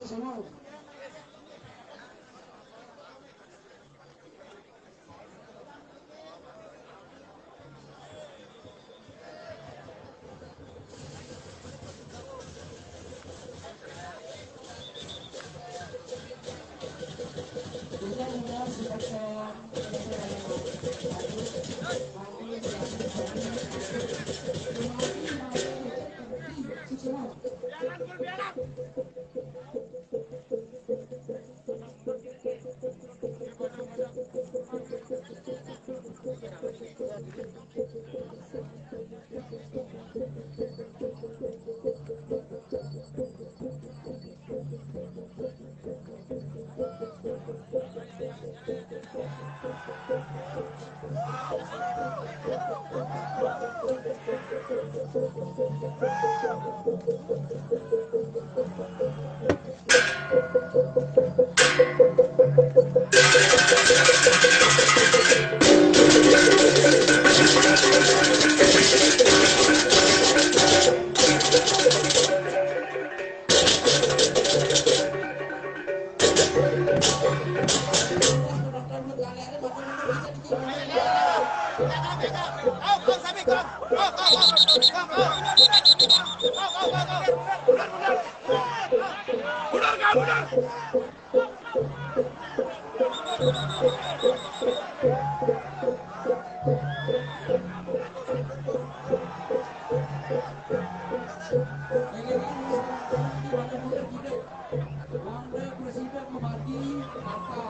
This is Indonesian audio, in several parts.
profesional. Presiden membagi harta.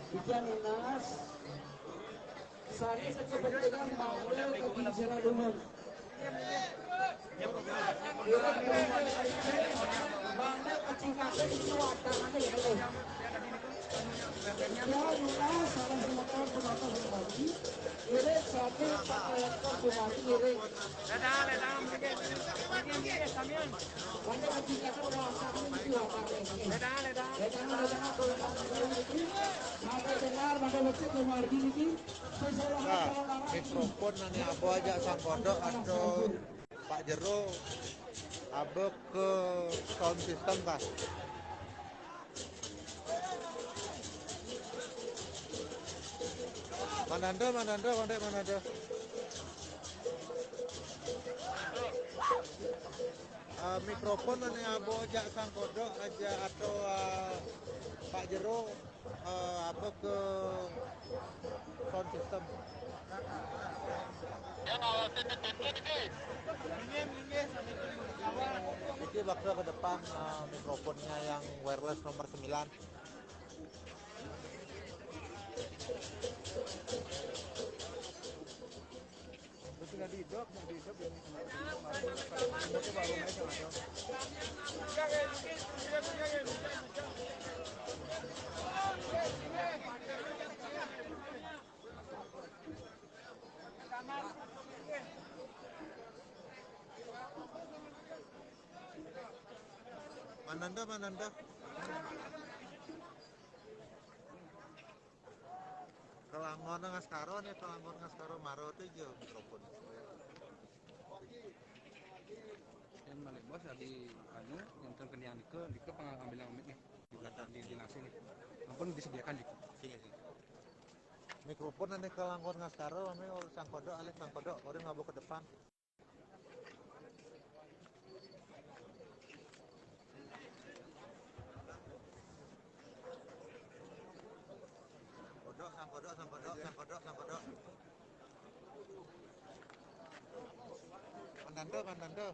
Hujan Inas, saya sekepentingan bangun kebijakan umum. Bangga kecingkasnya itu watangannya ya betul. Ya Inas, salah semoga penonton kembali. Irit satu pakai kembali irit. Bangga kecingkasnya watangannya itu watangannya. Nah, mikrofon nani abo aja sang kodok atau Pak Jero abe ke sound system kah? Mananda. Mikrofon nani abo aja sang kodok aja atau Pak Jero abe ke sound system. Jadi bakal ke depan mikrofonnya yang wireless nomor 9. Sudah didok ini Mananda. Kelangon ngaskaro nih, kelangon ngaskaro maro tuh jo mikrofon. Yang balik bos di anu yang terkenian di ke pengambilan nih di dinasi nih. Ampun disediakan di sini. Mikrofon nanti kelangon ngaskaro ame sang kodok orang ngabo ke depan. Sang kodok. Mandando.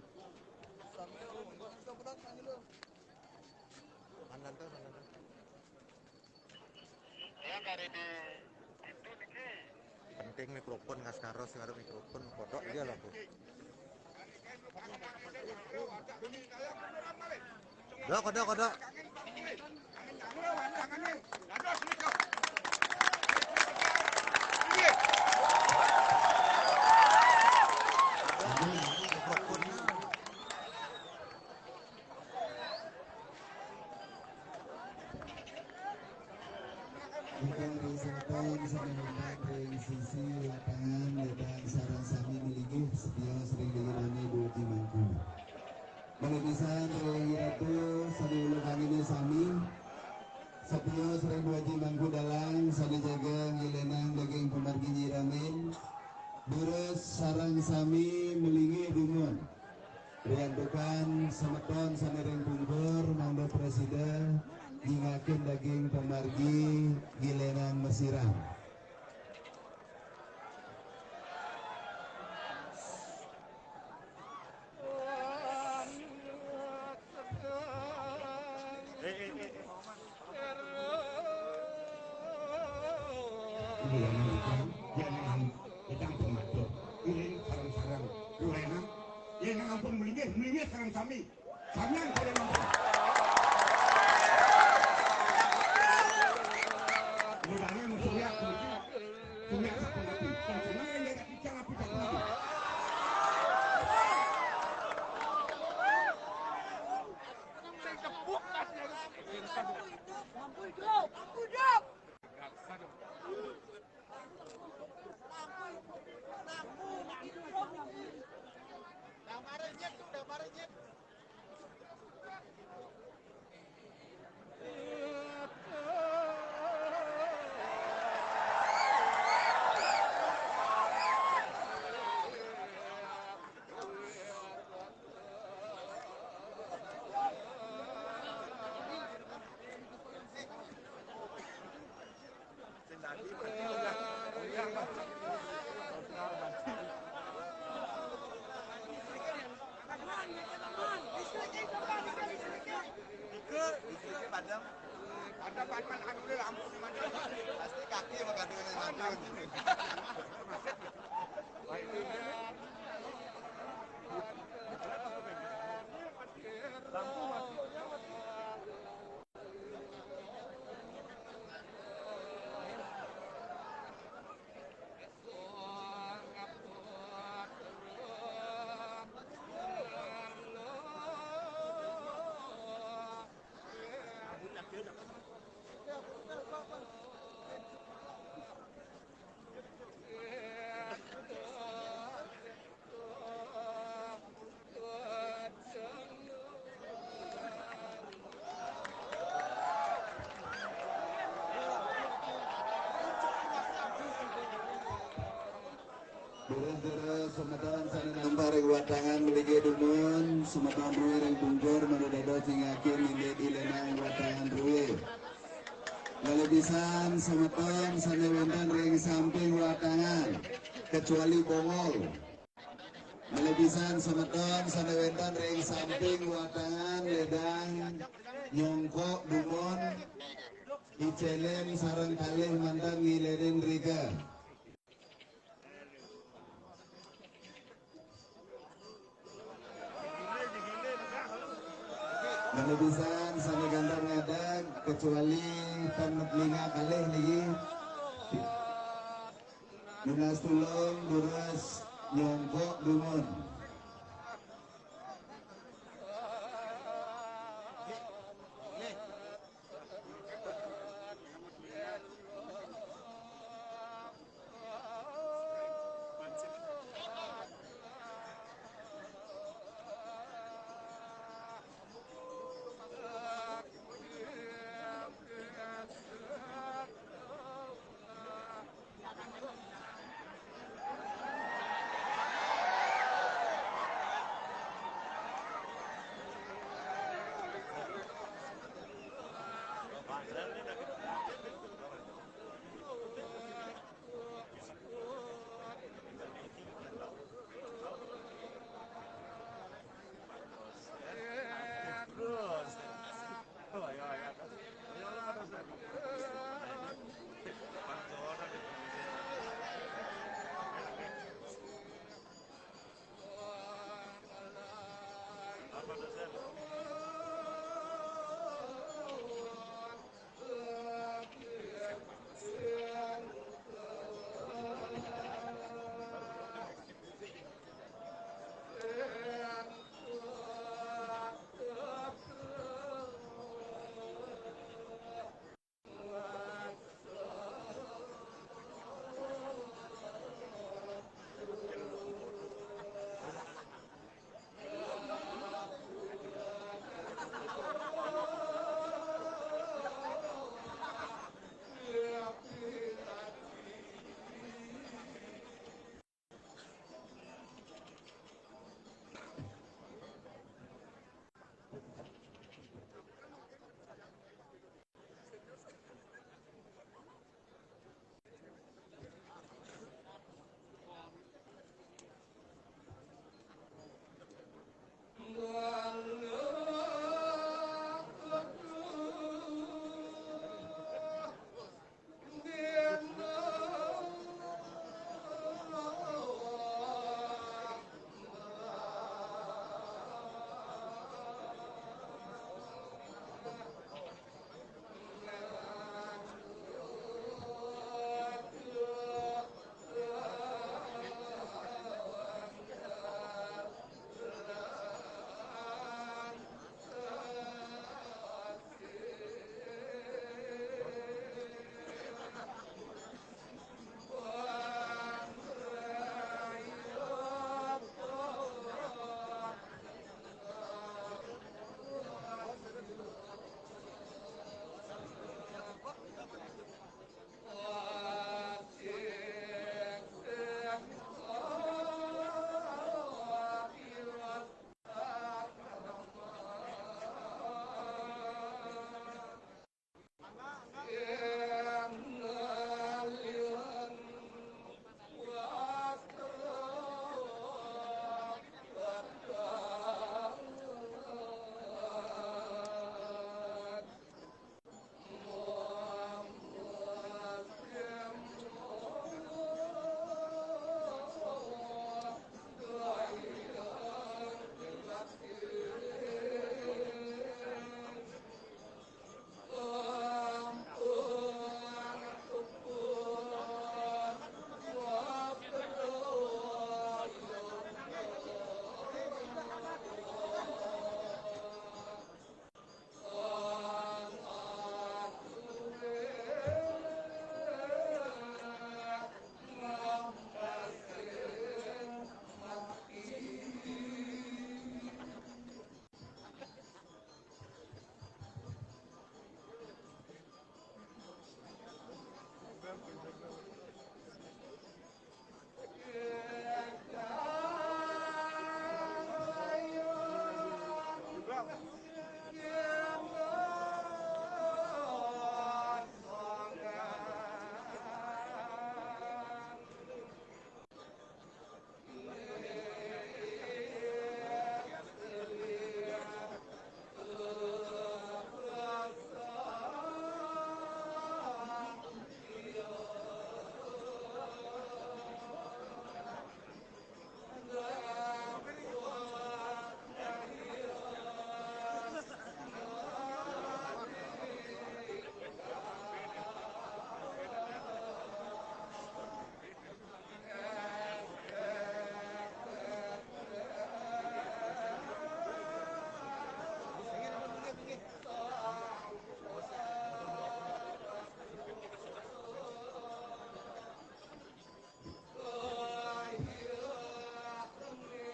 Penting mikrofon ngaskaro sekarang mikrofon kodok dia lah tuh. Kodok. Bukan risetan sanembang ring sisi lapangan ledang sarang sami miligih setia sering dikirani Boji Mangku. Melebisan ring ratu sadi kangine sami setia sering Boji Mangku dalang sadi jaga ngilenang daging pemargi nyiramin beres sarang sami melingih dungun. Riantukan semeton sanereng pungkur mangda presiden ngingakin daging pemargi gilenang mesiram. Ampun melingih sarang kami. Sampean kalian ampun. Mudahnya musuhnya kunci. Sunya sakon api. Dan senang yang jaga picang api sakon api. Pasti kaki sama kandungan Beres-beres semeton sana nampar watangan meligi dumun semeton ruwe ring bungkur menudado cingakin indet ilenang watangan ruwe melebisan semeton sana wentan ring samping watangan kecuali bongol melebisan semeton sana wentan ring samping watangan ledang nyongkok dumun icelen sarang kalih mantan ngilerin riga. Melebisan sana gantang ngadak kecuali pemetelinga kalih lagi lunas tulung durus nyongkok dumun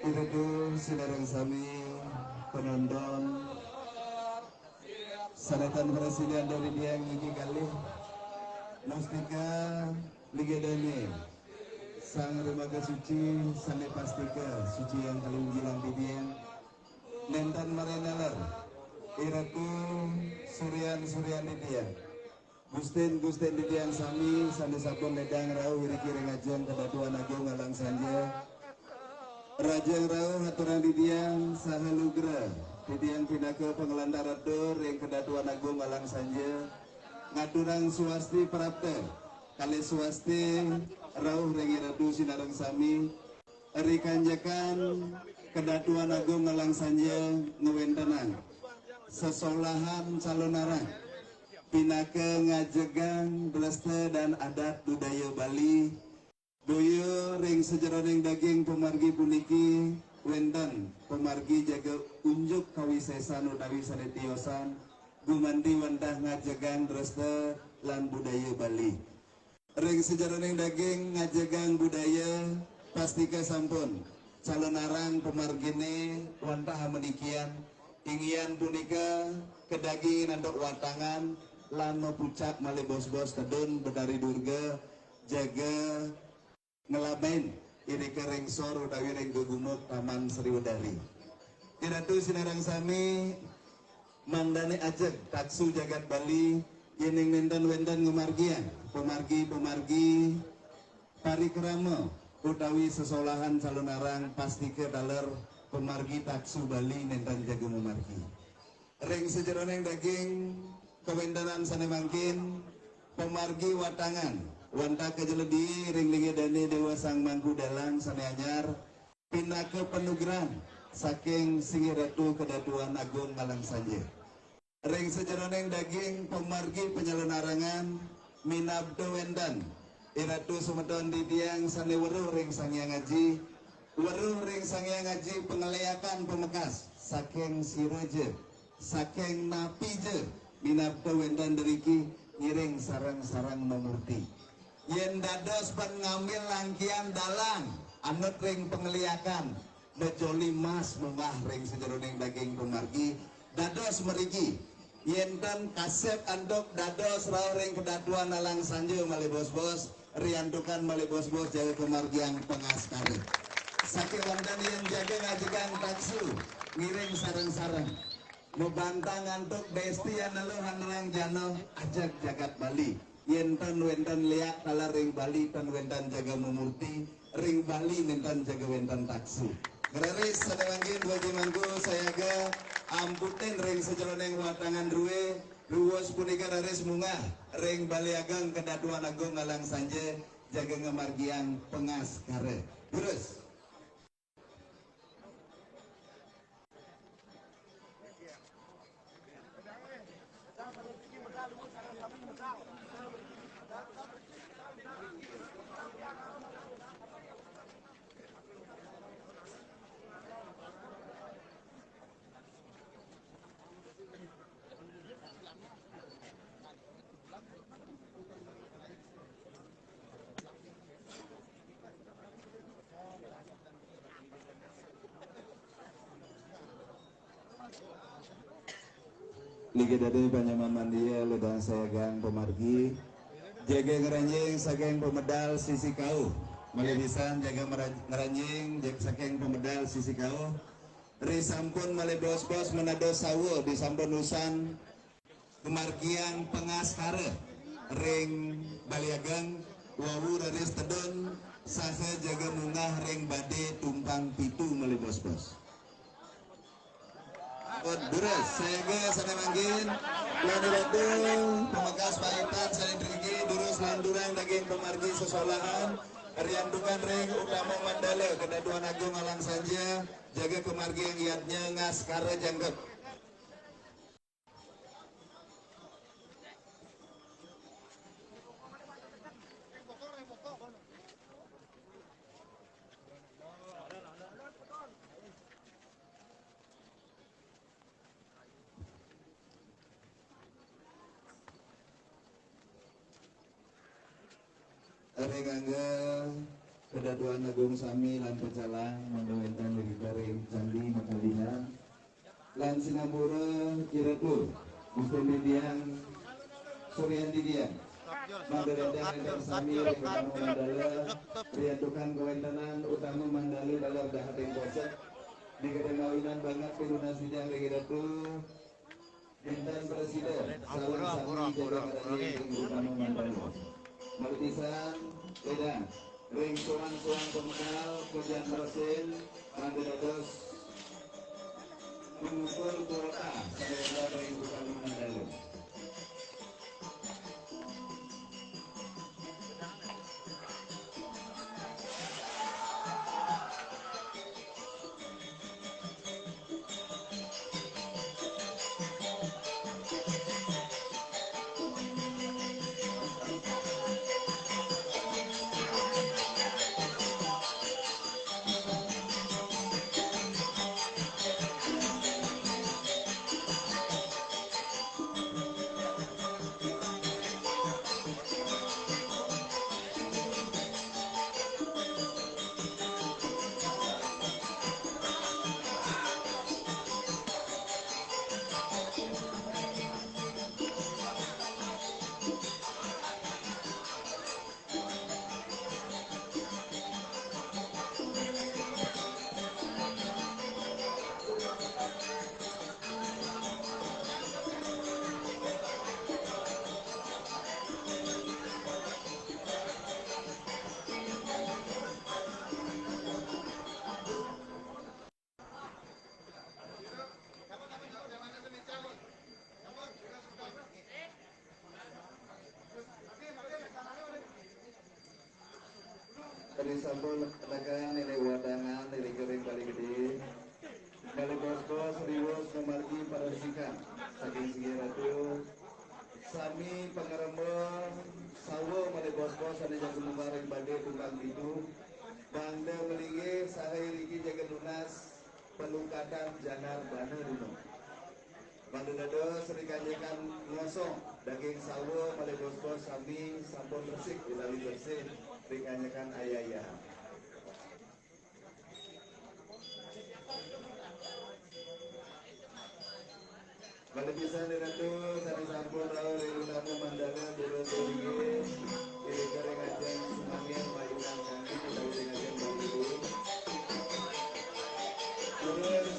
Iridu silarang sami penonton Salatan Presiden dari Diang Iki kali Mustika Liga Dani Sang Remaga Suci Sane Pastika Suci yang kali ujilan Diang Nentan Marenaler Iratu Suryan Diang Gusten Diang Sami Sane Sabon Ledang Rau Wiriki Rengajuan Kedatuan Agung Alang Sanja Rajang Rau Haturan Didiang Sahalugra Didiang Pinaka Pengelandar Radur yang Kedatuan Agung Alang Sanja Ngaturang Swasti Prapte Kali Swasti Rau Rengiradu Sinarang Sami Rikanjakan Kedatuan Agung Alang Sanja Ngewentenang Sesolahan Calonarang Pinaka Ngajegang Bleste dan Adat Budaya Bali Doyo ring sejeroning daging pemargi puniki wenten pemargi jaga unjuk kawisesan utawi sanetiosan gumandi wentah ngajegang dreste lan budaya Bali. Ring sejeroning daging ngajegang budaya pastika sampun calon arang pemargine wentah menikian ingian punika kedaging nantok watangan lan pucak male bos-bos tedun bedari durga jaga ngelabain ini kering sor utawi ring gugumuk Taman Sriwedari. Iratu sinarang sami mandane ajeg taksu jagat Bali yening nenten wenten ngumargian pemargi parikrama utawi sesolahan calon arang pasti ke daler pemargi taksu Bali nenten jaga memargi. Ring sejeroning daging kewentanan sane mangkin pemargi watangan wanta kejeledi ring lingi dani dewa sang mangku dalang sane anyar pindah ke penugeran saking singi ratu kedatuan agung Malang Sanje ring sejeroneng daging pemargi penyelenggarangan minabdo wendan iratu sumedon didiang sane weruh ring sangya ngaji pengeleakan pemekas saking siroje saking napije minabdo wendan deriki ngiring sarang-sarang memurti yen dados pengambil langkian dalang anut ring pengeliakan nejoli mas mungah ring sejeroning daging pemargi dados merigi yen dan kasep andok dados rau ring kedatuan alang sanjo male bos-bos riantukan male bos-bos jaga kemargian pengaskari saking wonten yang jaga ngajikan taksu ngiring sarang-sarang membantang antuk bestian leluhan rang jano ajak jagat Bali yentan wentan liak kala ring Bali tan wentan jaga memurti ring Bali nentan jaga wentan taksu gereris sadawangin dua jimangku saya ga amputin ring sejeroneng watangan ruwos punika reris mungah ring Bali Ageng kedatuan agung Alang Sanje jaga ngemargian pengas kare terus Liga dari Panyaman Mandia ledang saya gang pemargi jaga ngeranjing saking pemedal sisi kau malibisan jaga ngeranjing jaga saking pemedal sisi kau risampun male bos-bos menado sawo di sampun usan kemargian pengaskara ring Baliagang wawu raris tedon saha jaga mungah ring bade tumpang pitu male bos-bos Duras, saya ga sana manggil lani ladung pemekas paitan sana drigi durus landurang daging pemargi sesolahan riandukan ring utama mandala kedatuan agung Alang Sanja jaga kemargi yang iatnya ngaskara jangkep Ring angga Kedatuan Agung Sami lan Pecalang mendoakan dari Garing Candi Makalihan lan Sinapura Cirebon Gusti Didiang Suryan Didiang Mandalendang Endang Sami Utama Mandala Priantukan Kawentanan Utama Mandala dalam dahateng kosek di kedengawinan banget pilunas bidang regidatu Bintan Presiden Salam Sami Jaga Kadari Utama Mandala Malutisan Beda Ring suang-suang pemekal Kujan Meresin Mandalados Mengukur kuota Sadara Ring Utama Mandala. Dari sampul tenaga nilai wadangan nilai kering kali gede kali bos-bos riwos memargi para sikan saking sigiratu sami pengerembong sawo mali bos-bos ada jaga memareng badai tukang itu bangda melingi sahai riki jaga lunas pelukatan jangan bana dulu Mandunado serikanjekan ngosong daging sawo mali bos-bos sami sampun resik ilali bersih serikanjekan ayah-ayah Kalau bisa diratu sari sampun rau rilu tamu mandala turun tinggi kiri kering ajeng semangin mayunan kami kita udah ajeng baru terus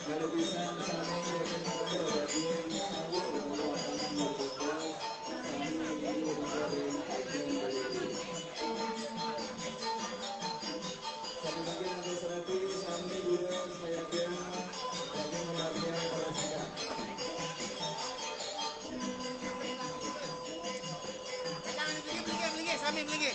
kalau bisa sami yakin kalau daging sawo wadangan berbos sami ini dari ajeng baru satu lagi nanti serapi sami durung supaya dia daging memargian para sikap Sami melinggi.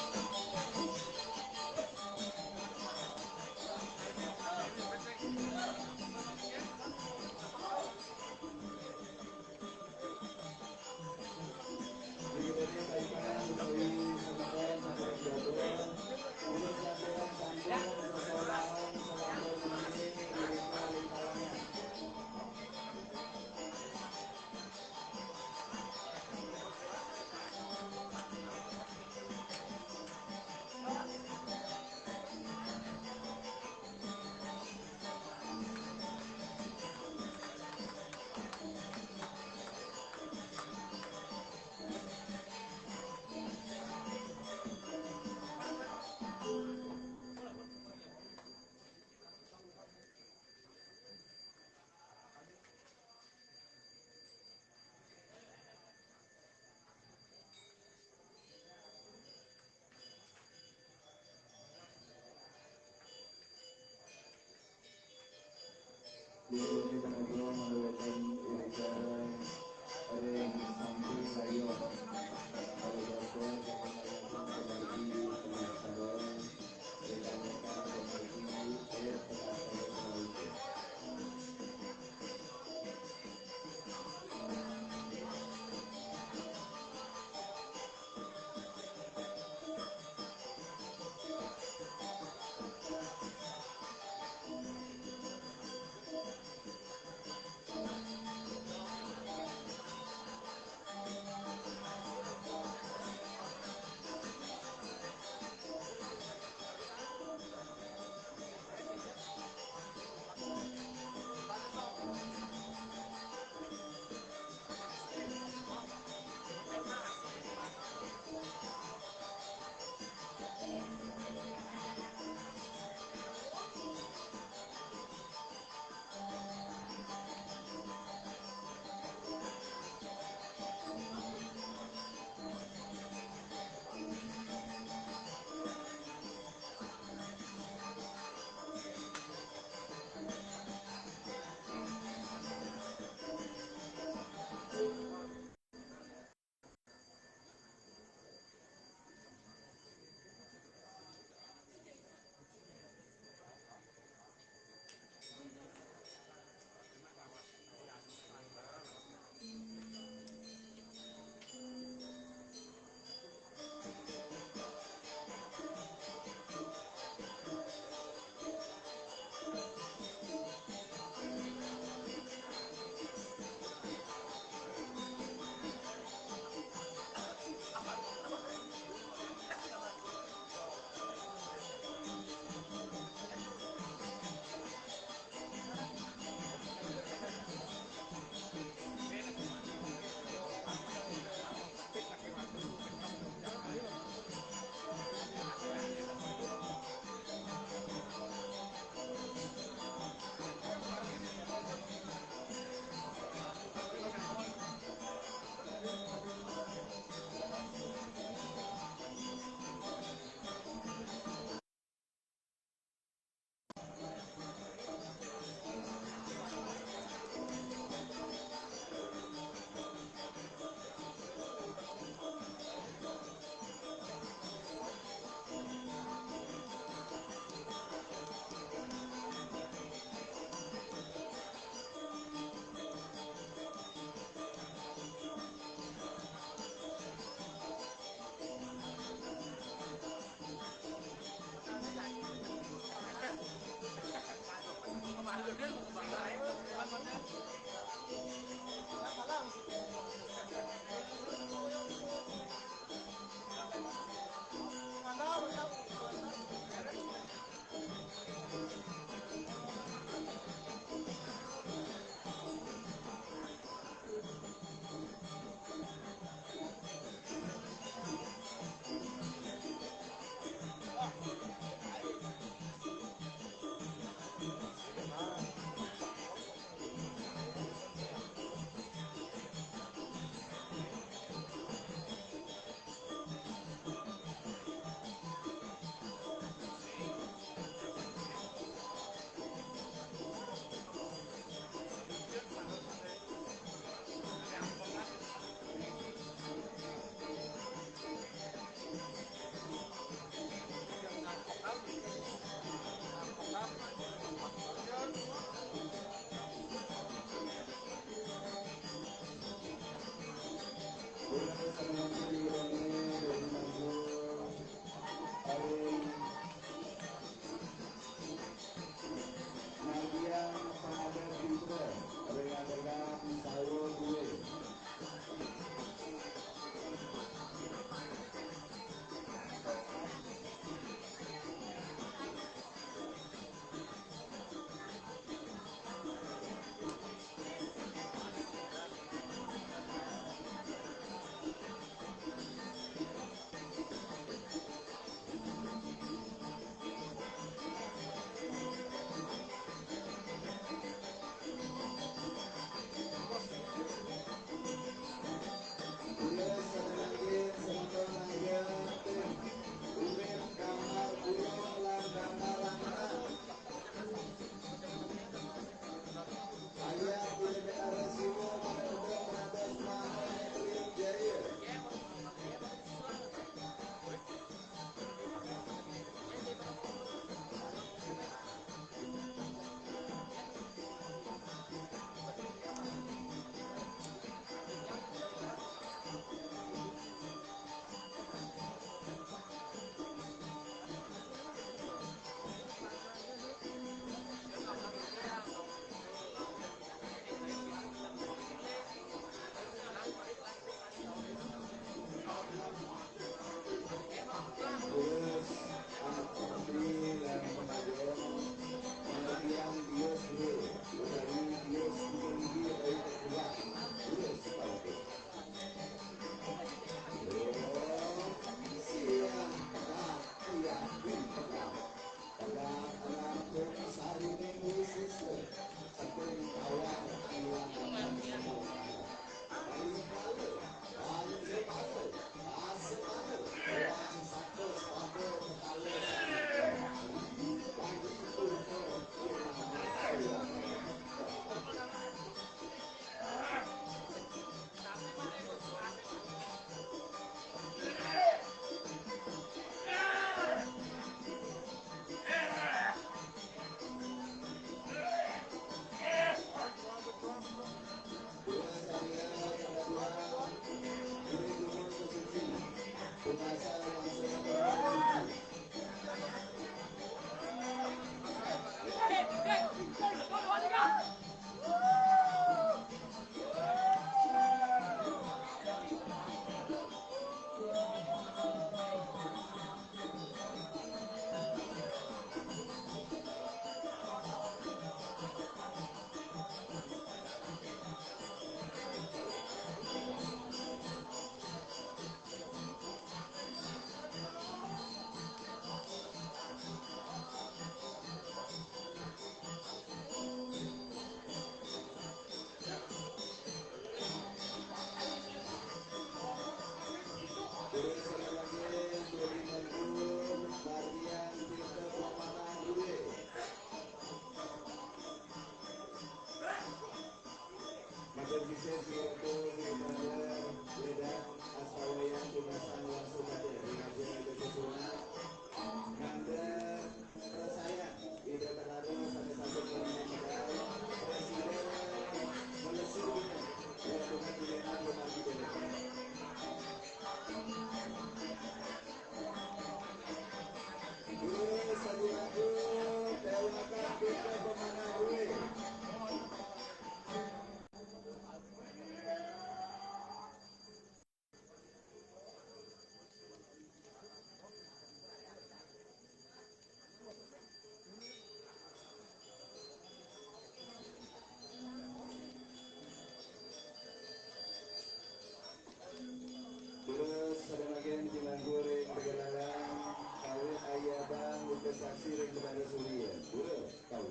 goreng berjalan kawin ayah bang investasi yang kepada Suria boleh tahu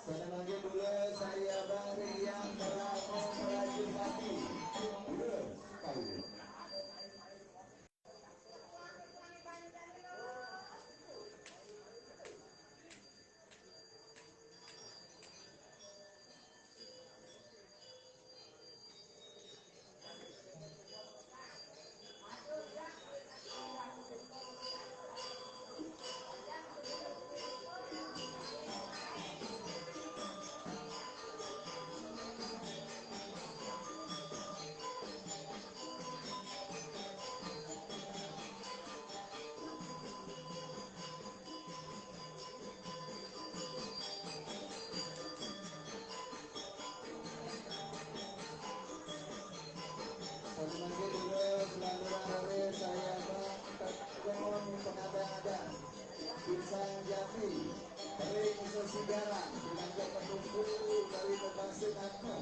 Senangnya dulu saya bari yang terlalu merajut hati dulu tahu Senangnya dulu selalu saya bang tekon pengada-ada pisang jati kering sesigara dengan penunggu dari pembasin apa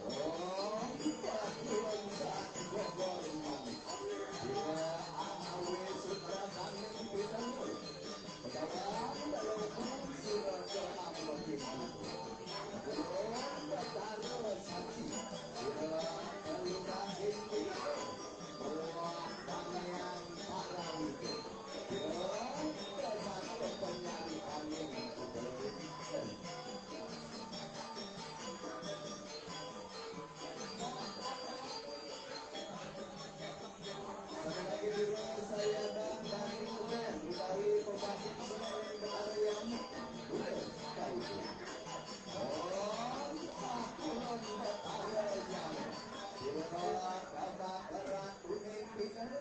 oh kita bisa gogol kita awe sutra kami kita sekarang dalam sudah cermat bagaimana taruh saksi kita ini peluang pangeran parang itu kita penyanyi kami lagi dulu saya dan dari Uben dari pembatik Semen Berariam oh tahun bertahun kata kerak kuning pikir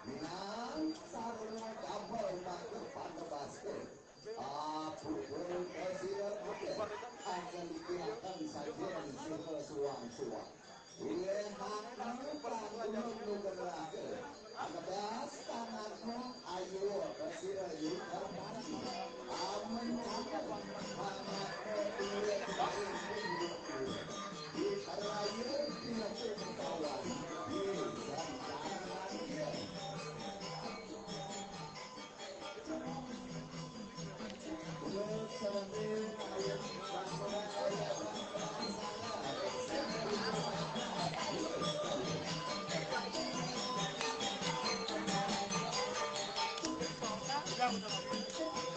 Minang sarung kabel makhluk pada basket aku berkesirat bukan akan dikirakan sajian sehingga suang-suang Ile hakmu panggung nugerake Agas tanahmu ayo kesirayu termati Amin cakap Manakmu ile kebarin hidupku Dikarayu pinatu kawan Izan jangan dia Untuk sebentar ayat Bangsa ayat Bangsa